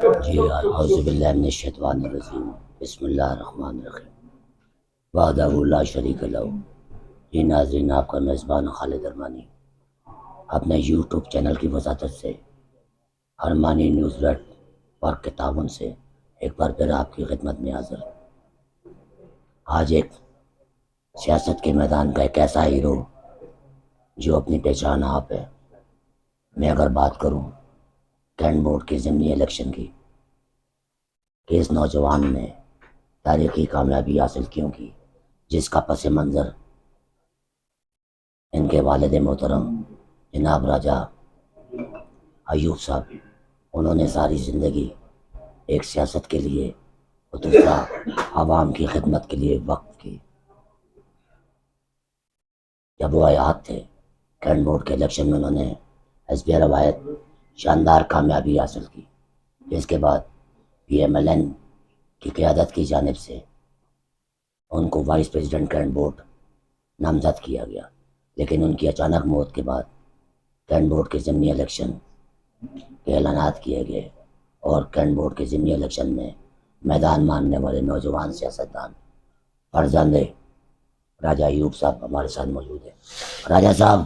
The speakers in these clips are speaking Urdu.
جی اعوذ باللہ من الشیطان الرجیم بسم اللہ الرحمن الرحیم وحدہ لا شریک لہ۔ جی ناظرین، آپ کا میزبان خالد ارمانی اپنے یوٹیوب چینل کی وساطت سے ارمانی نیوز نیٹ ورک کے تعاون سے ایک بار پھر آپ کی خدمت میں حاضر۔ آج ایک سیاست کے میدان کا ایک ایسا ہیرو جو اپنی پہچان آپ ہے۔ میں اگر بات کروں کینٹ بورڈ کے ضمنی الیکشن کی کہ اس نوجوان نے تاریخی کامیابی حاصل کیوں کی، جس کا پس منظر ان کے والد محترم جناب راجہ ایوب صاحب، انہوں نے ساری زندگی ایک سیاست کے لیے اور دوسرا عوام کی خدمت کے لیے وقف کی۔ جب وہ حیات تھے کینٹ بورڈ کے الیکشن میں انہوں نے حزب روایت شاندار کامیابی حاصل کی، جس کے بعد PMLN کی قیادت کی جانب سے ان کو وائس پریزیڈنٹ کینٹ بورڈ نامزد کیا گیا، لیکن ان کی اچانک موت کے بعد کینٹ بورڈ کے ضمنی الیکشن کے اعلانات کیے گئے، اور کینٹ بورڈ کے ضمنی الیکشن میں میدان ماننے والے نوجوان سیاستدان فرزند راجہ ایوب صاحب ہمارے ساتھ موجود ہیں۔ راجہ صاحب،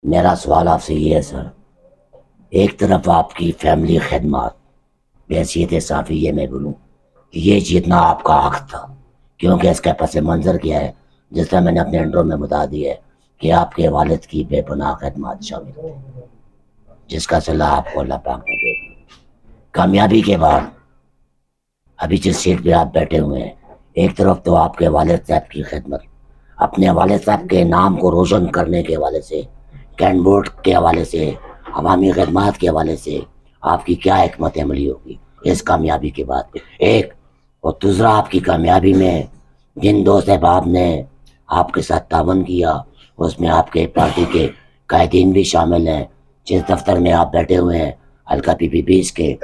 میرا سوال آپ سے یہ ہے سر، ایک طرف آپ کی فیملی خدمات، بحیثیت صحافی یہ میں بولوں کہ یہ جیتنا آپ کا حق تھا، کیونکہ اس کا پس منظر کیا ہے، جس طرح میں نے اپنے انٹرو میں بتا دی ہے کہ آپ کے والد کی بے پناہ خدمات شامل تھیں، جس کا صلہ آپ کو اللہ پاک نے دے دی۔ کامیابی کے بعد ابھی جس سیٹ پہ آپ بیٹھے ہوئے ہیں، ایک طرف تو آپ کے والد صاحب کی خدمت، اپنے والد صاحب کے نام کو روشن کرنے کے حوالے سے، کینٹ بورڈ کے حوالے سے، عوامی خدمات کے حوالے سے آپ کی کیا حکمت عملی ہوگی اس کامیابی کے بعد؟ ایک اور دوسرا، آپ کی کامیابی میں جن دو احباب نے آپ کے ساتھ تعاون کیا، اس میں آپ کے پارٹی کے قائدین بھی شامل ہیں۔ جس دفتر میں آپ بیٹھے ہوئے ہیں، حلقہ PP20 کے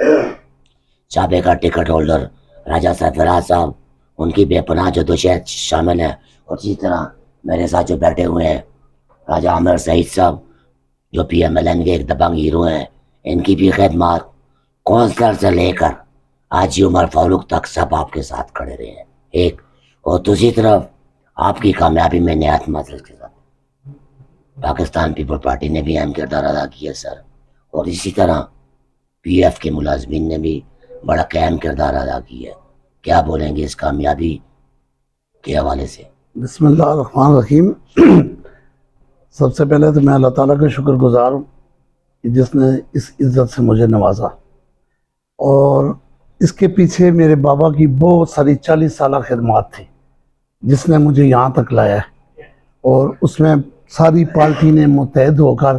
سابقہ ٹکٹ ہولڈر راجہ سرفراز صاحب، ان کی بے پناہ جدوجہد شامل ہے، اور اسی طرح میرے ساتھ جو بیٹھے ہوئے ہیں راجہ عامر سعید صاحب، جو PMLN کے ایک دبنگ ہیرو ہیں، ان کی بھی خدمات کونسلر سے لے کر حاجی عمر فاروق تک سب آپ کے ساتھ کھڑے رہے ہیں۔ ایک اور دوسری طرف آپ کی کامیابی میں نہایت معذرت کے ساتھ پاکستان پیپل پارٹی نے بھی اہم کردار ادا کیا سر، اور اسی طرح PF کے ملازمین نے بھی بڑا اہم کردار ادا کیا ہے۔ کیا بولیں گے اس کامیابی کے حوالے سے؟ بسم اللہ الرحمن الرحیم۔ سب سے پہلے تو میں اللہ تعالیٰ کا شکر گزار ہوں کہ جس نے اس عزت سے مجھے نوازا، اور اس کے پیچھے میرے بابا کی بہت ساری 40 سالہ خدمات تھی جس نے مجھے یہاں تک لایا ہے، اور اس میں ساری پارٹی نے متحد ہو کر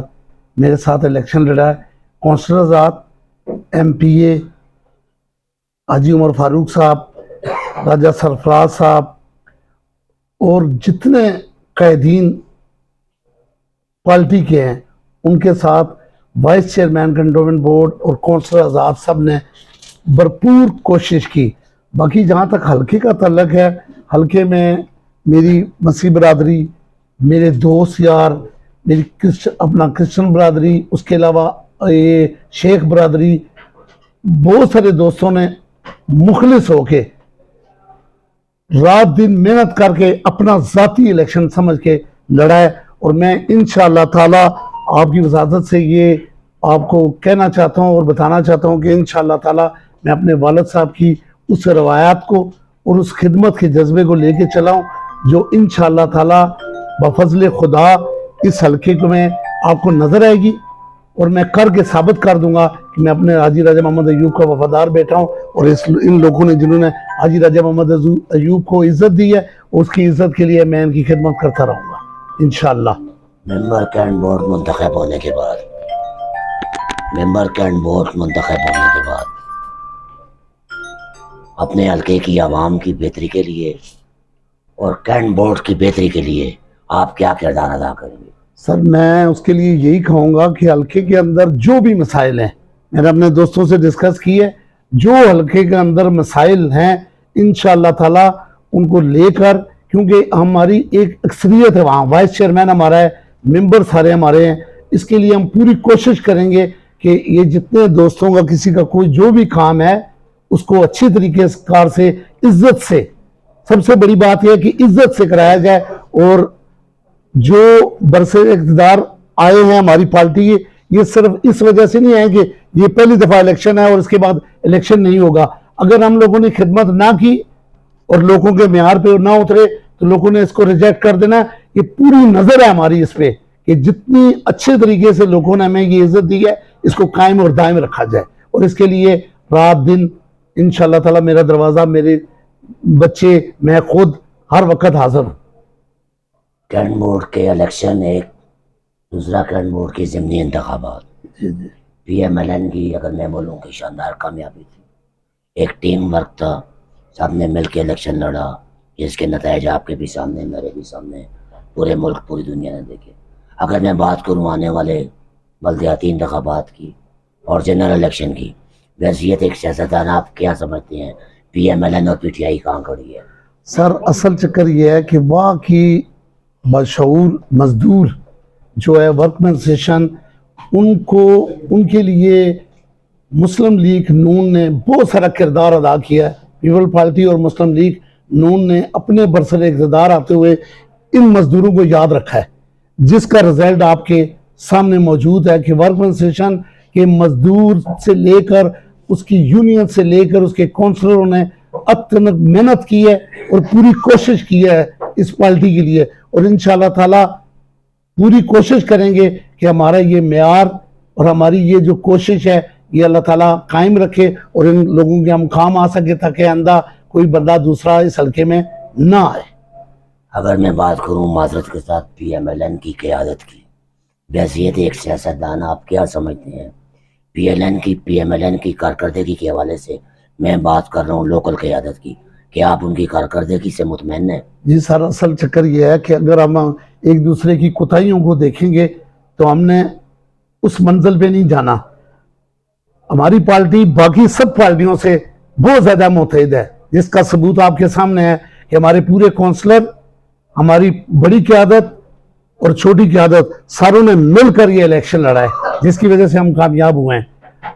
میرے ساتھ الیکشن لڑا ہے۔ کونسلرزات، MPA حاجی عمر فاروق صاحب، راجہ سرفراز صاحب، اور جتنے قائدین پارٹی کے ہیں ان کے ساتھ وائس چیئرمین کنٹونمنٹ بورڈ اور کونسلر آزاد سب نے بھرپور کوشش کی۔ باقی جہاں تک حلقے کا تعلق ہے، حلقے میں میری مسیح برادری، میرے دوست یار، میری اپنا کرسچن برادری، اس کے علاوہ یہ شیخ برادری، بہت سارے دوستوں نے مخلص ہو کے رات دن محنت کر کے اپنا ذاتی الیکشن سمجھ کے لڑا ہے، اور میں انشاءاللہ تعالی آپ کی وساطت سے یہ آپ کو کہنا چاہتا ہوں اور بتانا چاہتا ہوں کہ انشاءاللہ تعالی میں اپنے والد صاحب کی اس روایات کو اور اس خدمت کے جذبے کو لے کے چلا ہوں، جو انشاءاللہ تعالی بفضل خدا اس حلقے میں آپ کو نظر آئے گی، اور میں کر کے ثابت کر دوں گا کہ میں اپنے حاجی راجہ محمد ایوب کا وفادار بیٹا ہوں، اور ان لوگوں نے جنہوں نے حاجی راجہ محمد ایوب کو عزت دی ہے، اس کی عزت کے لیے میں ان کی خدمت کرتا رہوں گا انشاءاللہ۔ ممبر کینٹ بورڈ منتخب ہونے کے بعد اپنے حلقے کی عوام کی بہتری کے لیے اور کینٹ بورڈ کی بہتری کے لیے آپ کیا کردار ادا کریں گے؟ سر میں اس کے لیے یہی کہوں گا کہ حلقے کے اندر جو بھی مسائل ہیں، میں نے اپنے دوستوں سے ڈسکس کی ہے، جو حلقے کے اندر مسائل ہیں انشاءاللہ تعالی ان کو لے کر، کیونکہ ہماری ایک اکثریت ہے وہاں، وائس چیئرمین ہمارا ہے، ممبر سارے ہمارے ہیں، اس کے لیے ہم پوری کوشش کریں گے کہ یہ جتنے دوستوں کا کسی کا کوئی جو بھی کام ہے اس کو اچھی طریقے سے عزت سے، سب سے بڑی بات یہ ہے کہ عزت سے کرایا جائے. اور جو برسر اقتدار آئے ہیں ہماری پارٹی کے، یہ صرف اس وجہ سے نہیں ہے کہ یہ پہلی دفعہ الیکشن ہے اور اس کے بعد الیکشن نہیں ہوگا. اگر ہم لوگوں نے خدمت نہ کی اور لوگوں کے معیار پہ نہ اترے تو لوگوں نے اس کو ریجیکٹ کر دینا. یہ پوری نظر ہے ہماری اس پہ کہ جتنی اچھے طریقے سے لوگوں نے ہمیں یہ عزت دی ہے اس کو قائم اور دائم رکھا جائے. اور اس کے لیے رات دن انشاءاللہ تعالی میرا دروازہ، میرے بچے، میں خود ہر وقت حاضر ہوں. کینٹ موڈ کے الیکشن ایک، دوسرا کینٹ موڈ کی ضمنی انتخابات. پی ایم ایل این کی اگر میں بولوں کہ شاندار کامیابی تھی. ایک ٹیم ورک تھا، سب نے مل کے الیکشن لڑا جس کے نتائج آپ کے بھی سامنے، میرے بھی سامنے، پورے ملک پوری دنیا نے دیکھے. اگر میں بات کروں آنے والے بلدیاتی انتخابات کی اور جنرل الیکشن کی، ویسیت ایک سیاستدان آپ کیا سمجھتے ہیں پی ایم ایل این اور پی ٹی آئی کہاں کھڑی ہے؟ سر اصل چکر یہ ہے کہ وہاں کی مشہور مزدور جو ہے ورک مین سیشن، ان کے لیے مسلم لیگ نون نے بہت سارا کردار ادا کیا ہے. پیپل پارٹی اور مسلم لیگ نون نے اپنے برسر اقتدار آتے ہوئے ان مزدوروں کو یاد رکھا ہے، جس کا رزلٹ آپ کے سامنے موجود ہے کہ ورک مین سیشن کے مزدور سے لے کر اس کی یونین سے لے کر اس کے کونسلروں نے اب تک محنت کی ہے اور پوری کوشش کی ہے اس پارٹی کے لیے. اور انشاءاللہ تعالی پوری کوشش کریں گے کہ ہمارا یہ معیار اور ہماری یہ جو کوشش ہے یہ اللہ تعالیٰ قائم رکھے اور ان لوگوں کے ہم کام آ سکے تاکہ آئندہ کوئی بندہ دوسرا اس حلقے میں نہ آئے. اگر میں بات کروں معذرت کے ساتھ پی ایم ایل این کی قیادت کی، بحیثیت ایک سیاستدان آپ کیا سمجھتے ہیں پی ایم ایل این کی کارکردگی کے حوالے سے؟ میں بات کر رہا ہوں لوکل قیادت کی، کہ آپ ان کی کارکردگی سے مطمئن ہیں؟ جی سر، اصل چکر یہ ہے کہ اگر ہم ایک دوسرے کی کوتاہیوں کو دیکھیں گے تو ہم نے اس منزل پہ نہیں جانا. ہماری پارٹی باقی سب پارٹیوں سے بہت زیادہ متحد ہے، جس کا ثبوت آپ کے سامنے ہے کہ ہمارے پورے کونسلر، ہماری بڑی قیادت اور چھوٹی قیادت ساروں نے مل کر یہ الیکشن لڑا ہے، جس کی وجہ سے ہم کامیاب ہوئے ہیں.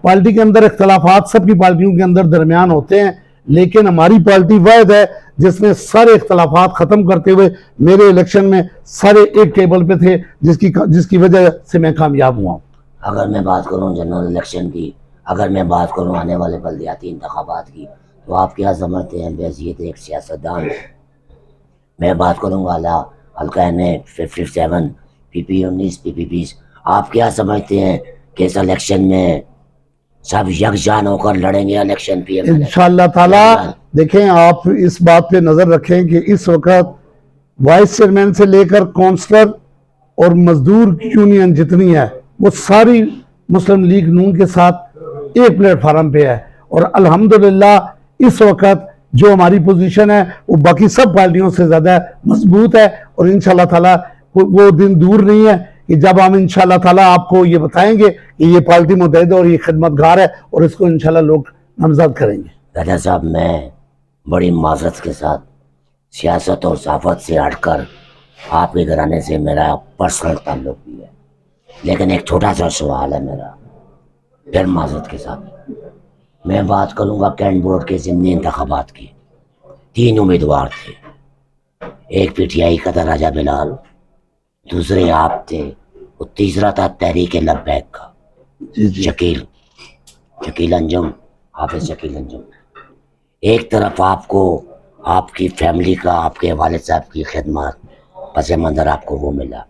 پارٹی کے اندر اختلافات سب کی پارٹیوں کے اندر درمیان ہوتے ہیں، لیکن ہماری پارٹی واحد ہے جس نے سارے اختلافات ختم کرتے ہوئے میرے الیکشن میں سارے ایک ٹیبل پہ تھے، جس کی وجہ سے میں کامیاب ہوا ہوں. اگر میں بات کروں جنرل الیکشن کی، اگر میں بات کروں آنے والے بلدیاتی انتخابات کی، تو آپ کیا سمجھتے ہیں بحیثیت ایک سیاستدان؟ میں بات کروں گا حلقہ این 57 پی پی 19 پی پی 20، آپ کیا سمجھتے ہیں کہ اس الیکشن میں سب یکجان ہو کر لڑیں گے الیکشن پی ایم؟ انشاءاللہ تعالی دیکھیں، آپ اس بات پہ نظر رکھیں کہ اس وقت وائس چیئرمین سے لے کر کونسلر اور مزدور یونین جتنی ہے وہ ساری مسلم لیگ نون کے ساتھ ایک پلیٹ فارم پہ ہے. اور الحمدللہ اس وقت جو ہماری پوزیشن ہے وہ باقی سب پارٹیوں سے زیادہ مضبوط ہے. اور انشاءاللہ تعالی وہ دن دور نہیں ہے کہ جب ہم انشاءاللہ تعالی آپ کو یہ بتائیں گے کہ یہ پارٹی متحد اور یہ خدمت گار ہے اور اس کو انشاءاللہ لوگ نامزد کریں گے. راجہ صاحب، میں بڑی معذرت کے ساتھ سیاست اور صحافت سے ہٹ کر آپ کے گھرانے سے میرا پرسنل تعلق بھی ہے، لیکن ایک چھوٹا سا سوال ہے میرا، پھر معذرت کے ساتھ میں بات کروں گا کینٹ بورڈ کے ضمنی انتخابات کی. 3 امیدوار تھے، ایک پی ٹی آئی کا تھا راجہ بلال، دوسرے آپ تھے، اور تیسرا تھا تحریک لبیک کا شکیل انجم، حافظ شکیل انجم. ایک طرف آپ کو آپ کی فیملی کا، آپ کے والد صاحب کی خدمات، پس منظر آپ کو وہ ملا،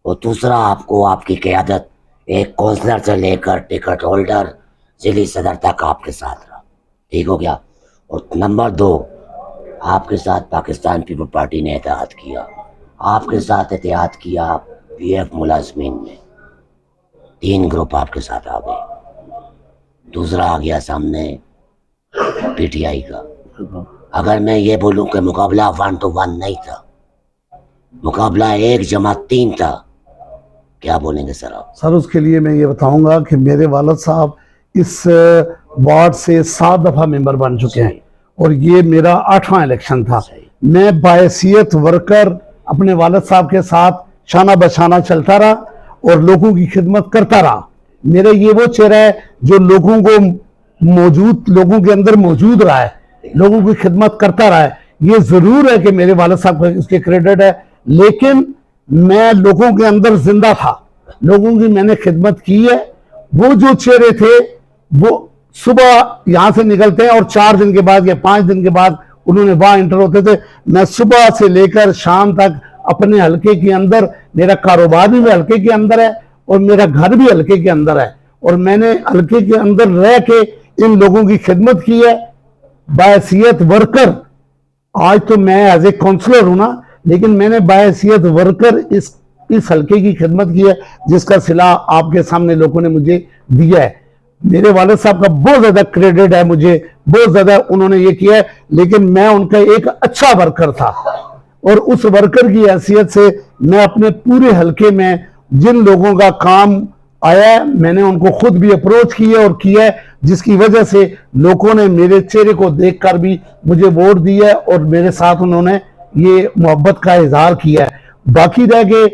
اور دوسرا آپ کو آپ کی قیادت ایک کونسلر سے لے کر ٹکٹ ہولڈر، ضلعی صدر تک آپ کے ساتھ رہا. ٹھیک ہو گیا؟ اور نمبر 2، آپ کے ساتھ پاکستان پیپل پارٹی نے اتحاد کیا، آپ کے ساتھ اتحاد کیا پی ایف ملازمین نے، 3 گروپ آپ کے ساتھ آ گئے. دوسرا آ گیا سامنے پی ٹی آئی کا. اگر میں یہ بولوں کہ مقابلہ 1 to 1 نہیں تھا، مقابلہ 1+3 تھا، کیا بولیں گے سر آپ؟ سر اس کے لیے میں یہ بتاؤں گا کہ میرے والد صاحب اس وارڈ سے 7 دفعہ ممبر بن چکے ہیں اور یہ میرا 8واں الیکشن تھا. میں باحیثیت ورکر اپنے والد صاحب کے ساتھ شانہ بشانہ چلتا رہا اور لوگوں کی خدمت کرتا رہا. میرا یہ وہ چہرہ ہے جو لوگوں کے اندر موجود رہا ہے، لوگوں کی خدمت کرتا رہا ہے. یہ ضرور ہے کہ میرے والد صاحب کا اس کے کریڈٹ ہے، لیکن میں لوگوں کے اندر زندہ تھا، لوگوں کی میں نے خدمت کی ہے. وہ جو چہرے تھے وہ صبح یہاں سے نکلتے ہیں اور 4 دن کے بعد یا 5 دن کے بعد انہوں نے وہاں انٹر ہوتے تھے. میں صبح سے لے کر شام تک اپنے حلقے کے اندر، میرا کاروبار بھی حلقے کے اندر ہے اور میرا گھر بھی حلقے کے اندر ہے، اور میں نے حلقے کے اندر رہ کے ان لوگوں کی خدمت کی ہے بحیثیت ورکر. آج تو میں ایز اے کونسلر ہوں نا، لیکن میں نے بحیثیت ورکر اس حلقے کی خدمت کی ہے، جس کا صلہ آپ کے سامنے لوگوں نے مجھے دیا ہے. میرے والد صاحب کا بہت زیادہ کریڈٹ ہے مجھے، بہت زیادہ انہوں نے یہ کیا ہے، لیکن میں ان کا ایک اچھا ورکر تھا. اور اس ورکر کی حیثیت سے میں اپنے پورے حلقے میں جن لوگوں کا کام آیا ہے میں نے ان کو خود بھی اپروچ کیا اور کیا ہے، جس کی وجہ سے لوگوں نے میرے چہرے کو دیکھ کر بھی مجھے ووٹ دیا ہے اور میرے ساتھ انہوں نے یہ محبت کا اظہار کیا ہے. باقی رہ گئے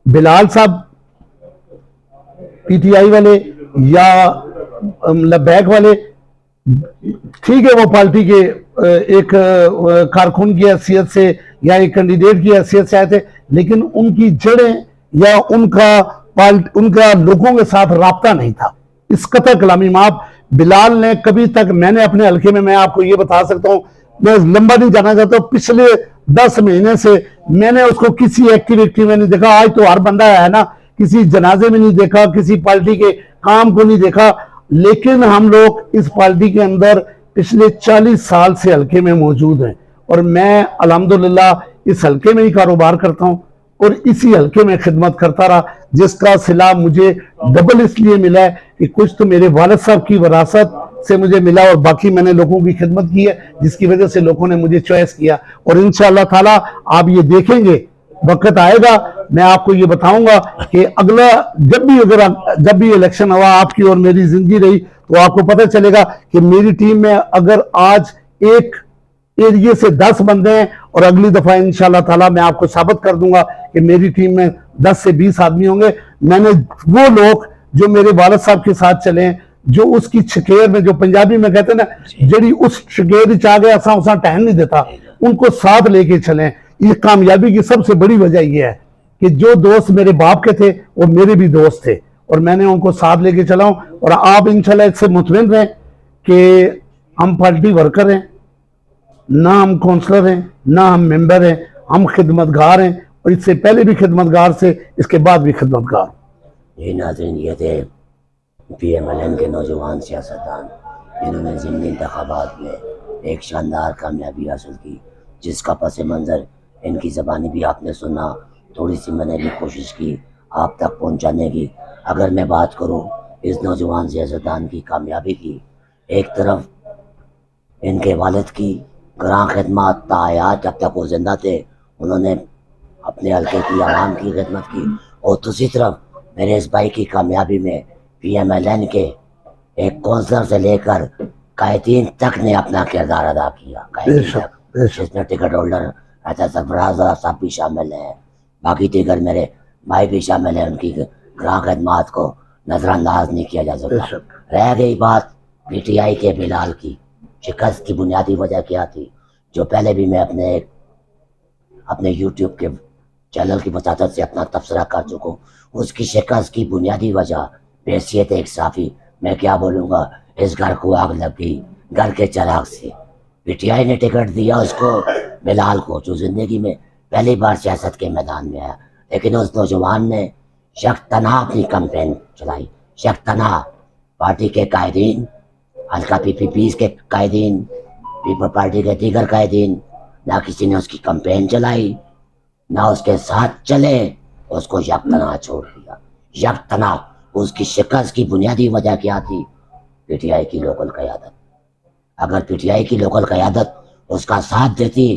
بلال صاحب پی ٹی آئی والے یا لبیک والے، ٹھیک ہے وہ پارٹی کے ایک کارکن کی حیثیت سے یا ایک کینڈیڈیٹ کی حیثیت سے آئے تھے، لیکن ان کی جڑیں یا ان کا لوگوں کے ساتھ رابطہ نہیں تھا. اس قطع کلامی ماب بلال نے کبھی تک، میں نے اپنے حلقے میں آپ کو یہ بتا سکتا ہوں، میں لمبا نہیں جانا چاہتا ہوں، پچھلے 10 مہینے سے میں نے اس کو کسی ایکٹیویٹی میں نہیں دیکھا. آج تو ہر بندہ ہے نا، کسی جنازے میں نہیں دیکھا، کسی پارٹی کے کام کو نہیں دیکھا، لیکن ہم لوگ اس پارٹی کے اندر پچھلے 40 سال سے حلقے میں موجود ہیں اور میں الحمدللہ اس حلقے میں ہی کاروبار کرتا ہوں اور اسی حلقے میں خدمت کرتا رہا، جس کا صلہ مجھے ڈبل اس لیے ملا ہے کہ کچھ تو میرے والد صاحب کی وراثت سے مجھے ملا اور باقی میں نے لوگوں کی خدمت کی ہے، جس کی وجہ سے لوگوں نے مجھے چوائس کیا. اور انشاءاللہ تعالی آپ یہ دیکھیں گے، وقت آئے گا میں آپ کو یہ بتاؤں گا کہ اگلا جب بھی الیکشن ہوا، آپ کی اور میری زندگی رہی، تو آپ کو پتہ چلے گا کہ میری ٹیم میں اگر آج ایک ایریے سے 10 بندے ہیں اور اگلی دفعہ انشاءاللہ تعالی میں آپ کو ثابت کر دوں گا کہ میری ٹیم میں 10 سے 20 آدمی ہوں گے. میں نے وہ لوگ جو میرے والد صاحب کے ساتھ چلے ہیں، جو اس کی چھکیر میں، جو پنجابی میں کہتے ہیں نا، جڑی اس چھکیر چاہ گیا اساں ٹہن نہیں دیتا، ان کو ساتھ لے کے چلیں. یہ کامیابی کی سب سے بڑی وجہ یہ ہے کہ جو دوست میرے باپ کے تھے وہ میرے بھی دوست تھے اور میں نے ان کو ساتھ لے کے چلا ہوں. اور آپ انشاءاللہ اس سے مطمئن رہیں کہ ہم پارٹی ورکر ہیں، نہ ہم کونسلر ہیں، نہ ہم ممبر ہیں، ہم خدمتگار ہیں اور اس سے پہلے بھی خدمتگار سے، اس کے بعد بھی خدمتگار. یہ ناظرین، یہ تھے پی ایم ایل این کے نوجوان سیاستدان جنہوں نے ضمنی انتخابات میں ایک شاندار کامیابی حاصل کی، جس کا پس منظر ان کی زبانی بھی آپ نے سنا. تھوڑی سی میں نے بھی کوشش کی آپ تک پہنچانے کی. اگر میں بات کروں اس نوجوان سیاستدان کی کامیابی کی، ایک طرف ان کے والد کی گراں خدمات تا حیات، جب تک وہ زندہ تھے انہوں نے اپنے حلقے کی عوام کی خدمت کی، اور دوسری طرف میرے اس بھائی کی کامیابی میں پی ایم ایل این کے ایک کونسلر سے لے کر قائدین تک نے اپنا کردار ادا کیا. قائدین تک، جس میں ٹکٹ ہولڈر ایسا سرفراز صاحب بھی شامل ہیں، باقی دیگر میرے بھائی بھی شامل ہیں. ان کی گراں خدمات کو نظر انداز نہیں کیا جا سکتا. رہ گئی بات پی ٹی آئی کے بلال کی، شکست کی بنیادی وجہ کیا تھی، جو پہلے بھی میں اپنے یوٹیوب کے چینل کی وساطت سے اپنا تبصرہ کر چکا ہوں. اس کی شکست کی بنیادی وجہ بحیثیت ایک صحافی، میں کیا بولوں گا، اس گھر کو آگ لگ گئی گھر کے چراغ سے. پی ٹی آئی نے ٹکٹ دیا اس کو، بلال کو، جو زندگی میں پہلی بار سیاست کے میدان میں آیا، لیکن اس نوجوان نے شک تنہا اپنی کمپین چلائی. شک تنہا پارٹی کے قائدین، حلقہ پی پی پیز کے قائدین، پیپل پارٹی کے دیگر قائدین، نہ کسی نے اس کی کمپین چلائی، نہ اس کے ساتھ چلے، اس کو یک تنہا چھوڑ دیا. یک تنہا. اس کی شکست کی بنیادی وجہ کیا تھی؟ پی ٹی آئی کی لوکل قیادت. اگر پی ٹی آئی کی لوکل قیادت اس کا ساتھ دیتی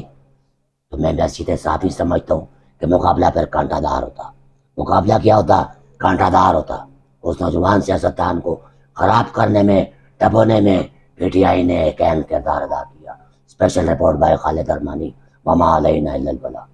تو میں سیدھے صاحب ہی سمجھتا ہوں کہ مقابلہ پھر کانٹا دار ہوتا. مقابلہ کیا ہوتا؟ کانٹا دار ہوتا. اس نوجوان سیاستدان کو خراب کرنے میں، ڈبونے میں پی ٹی آئی نے ایک اہم کردار ادا کیا. اسپیشل رپورٹ بائی خالد ارمانی. وما علینا الا البلاغ.